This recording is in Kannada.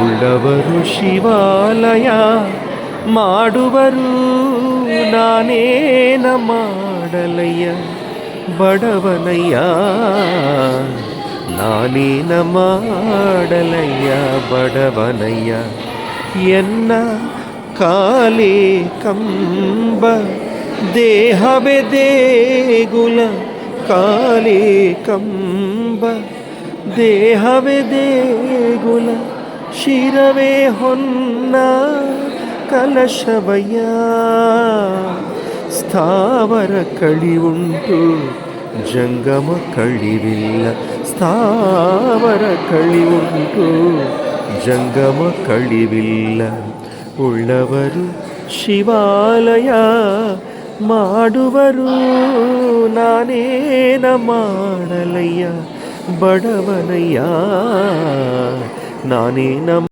ಉಳ್ಳವರು ಶಿವಾಲಯ ಮಾಡುವರು, ನಾನೇನ ಮಾಡಲಯ್ಯ ಬಡವನಯ್ಯ, ನಾನೇನ ಮಾಡಲಯ್ಯ ಬಡವನಯ್ಯ. ಎನ್ನ ಕಾಲೇ ಕಂಬ ದೇಹವೇ ದೇಗುಲ, ಕಾಲೇ ಕಂಬ ದೇಹವೇ ದೇಗುಲ, ಶಿರವೇ ಹೊನ್ನ ಕಲಶವಯ್ಯ. ಸ್ಥಾವರ ಕಳಿವುಂಟು ಜಂಗಮ ಕಳಿವಿಲ್ಲ, ಸ್ಥಾವರ ಕಳಿವುಂಟು ಜಂಗಮ ಕಳಿವಿಲ್ಲ. ಉಳ್ಳವರು ಶಿವಾಲಯ ಮಾಡುವರು, ನಾನೇನ ಮಾಡಲಯ್ಯ ಬಡವನಯ್ಯ, ನಾನೇನ